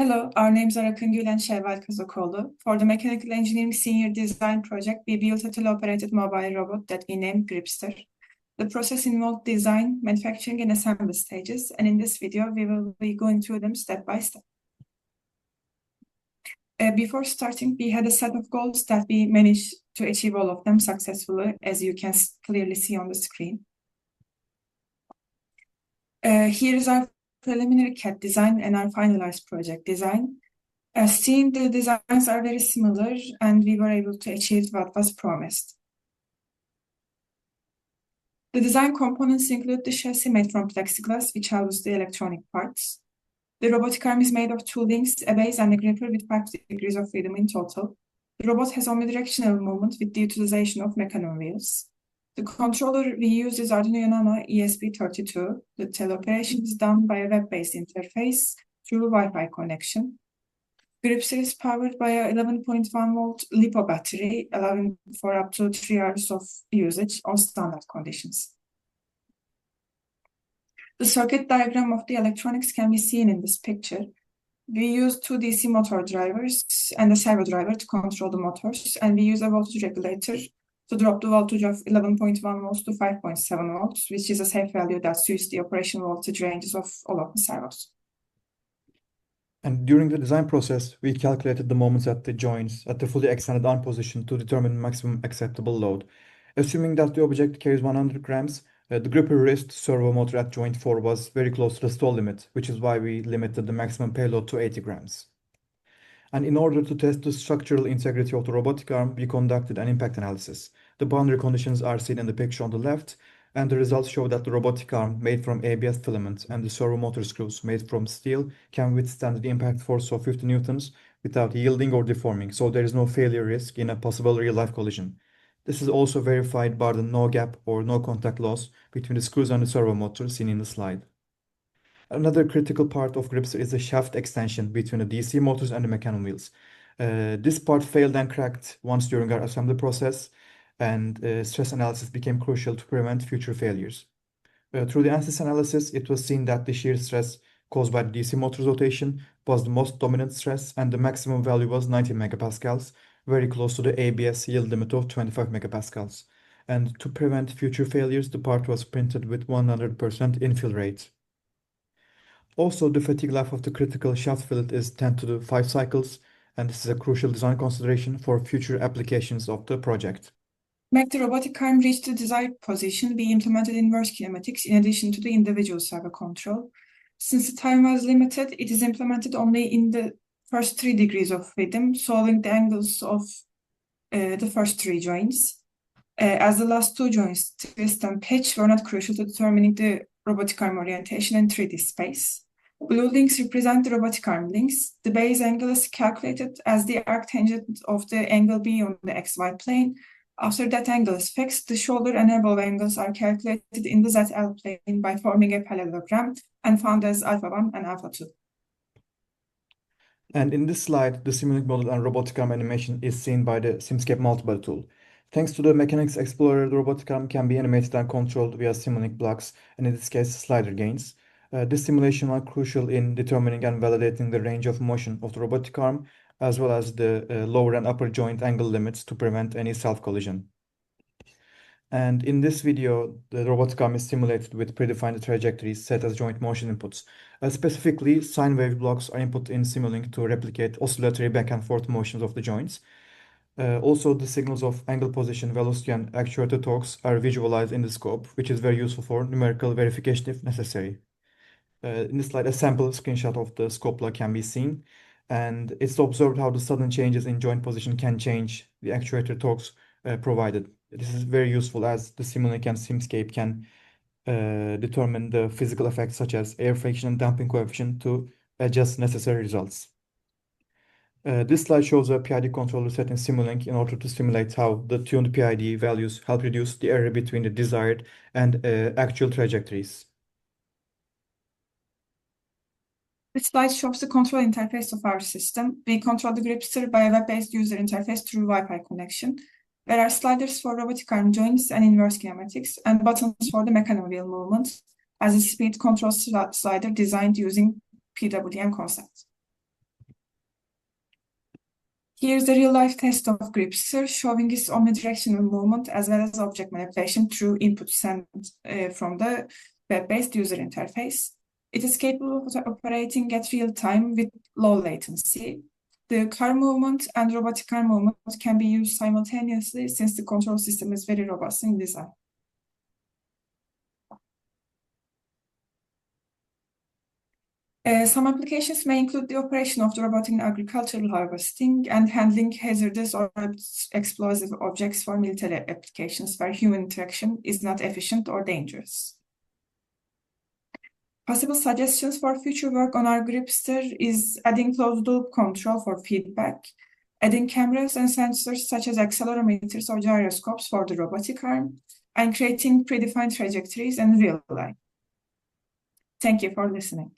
Hello, our names are Akın Gül and Şevval Kazokoğlu. For the Mechanical Engineering Senior Design Project, we built a tele-operated mobile robot that we named Gripster. The process involved design, manufacturing, and assembly stages, and in this video, we will be going through them step by step. Before starting, we had a set of goals that we managed to achieve all of them successfully, as you can clearly see on the screen. Here is our preliminary CAD design and our finalized project design. As seen, the designs are very similar and we were able to achieve what was promised. The design components include the chassis made from plexiglass, which houses the electronic parts. The robotic arm is made of two links, a base and a gripper with 5 degrees of freedom in total. The robot has omnidirectional movement with the utilization of mechanism wheels. The controller we use is Arduino Nano ESP32. The teleoperation is done by a web-based interface through Wi-Fi connection. Gripster is powered by a 11.1 volt LiPo battery, allowing for up to 3 hours of usage on standard conditions. The circuit diagram of the electronics can be seen in this picture. We use two DC motor drivers and a servo driver to control the motors, and we use a voltage regulator to drop the voltage of 11.1 volts to 5.7 volts, which is a safe value that suits the operation voltage ranges of all of the servos. And during the design process, we calculated the moments at the joints at the fully extended arm position to determine maximum acceptable load. Assuming that the object carries 100 grams, the gripper wrist servo motor at joint 4 was very close to the stall limit, which is why we limited the maximum payload to 80 grams. And in order to test the structural integrity of the robotic arm, we conducted an impact analysis. The boundary conditions are seen in the picture on the left, and the results show that the robotic arm made from ABS filament and the servo motor screws made from steel can withstand the impact force of 50 newtons without yielding or deforming, so there is no failure risk in a possible real-life collision. This is also verified by the no gap or no contact loss between the screws and the servo motor seen in the slide. Another critical part of Gripster is the shaft extension between the DC motors and the mechanism wheels. This part failed and cracked once during our assembly process, and stress analysis became crucial to prevent future failures. Through the ANSYS analysis, it was seen that the shear stress caused by the DC motor's rotation was the most dominant stress, and the maximum value was 90 megapascals, very close to the ABS yield limit of 25 megapascals. And to prevent future failures, the part was printed with 100% infill rate. Also, the fatigue life of the critical shaft fillet is 10 to the 5 cycles, and this is a crucial design consideration for future applications of the project. Mech the robotic arm reached the desired position, we implemented inverse kinematics in addition to the individual servo control. Since the time was limited, it is implemented only in the first 3 degrees of freedom, solving the angles of the first 3 joints. As the last 2 joints, twist and pitch, were not crucial to determining the robotic arm orientation in 3D space. Blue links represent the robotic arm links. The base angle is calculated as the arctangent of the angle B on the XY plane. After that angle is fixed, the shoulder and elbow angles are calculated in the ZL plane by forming a parallelogram and found as alpha 1 and alpha 2. And in this slide, the Simulink model and robotic arm animation is seen by the Simscape multibody tool. Thanks to the Mechanics Explorer, the robotic arm can be animated and controlled via Simulink blocks, and in this case, slider gains. This simulation was crucial in determining and validating the range of motion of the robotic arm, as well as the lower and upper joint angle limits to prevent any self-collision. And in this video, the robotic arm is simulated with predefined trajectories set as joint motion inputs. Specifically, sine wave blocks are input in Simulink to replicate oscillatory back and forth motions of the joints. Also, the signals of angle position, velocity, and actuator torques are visualized in the scope, which is very useful for numerical verification if necessary. In this slide, a sample screenshot of the scope log can be seen, and it's observed how the sudden changes in joint position can change the actuator torques provided. This is very useful as the Simulink and Simscape can determine the physical effects such as air friction and damping coefficient to adjust necessary results. This slide shows a PID controller set in Simulink in order to simulate how the tuned PID values help reduce the error between the desired and actual trajectories. This slide shows the control interface of our system. We control the Gripster by a web-based user interface through Wi-Fi connection. There are sliders for robotic arm joints and inverse kinematics, and buttons for the mechanism wheel movement, as a speed control slider designed using PWM concept. Here's a real-life test of Gripster showing its omnidirectional movement as well as object manipulation through input sent from the web-based user interface. It is capable of operating at real time with low latency. The car movement and robotic arm movement can be used simultaneously since the control system is very robust in design. Some applications may include the operation of the robot in agricultural harvesting and handling hazardous or explosive objects for military applications where human interaction is not efficient or dangerous. Possible suggestions for future work on our Gripster is adding closed-loop control for feedback, adding cameras and sensors such as accelerometers or gyroscopes for the robotic arm, and creating predefined trajectories in real life. Thank you for listening.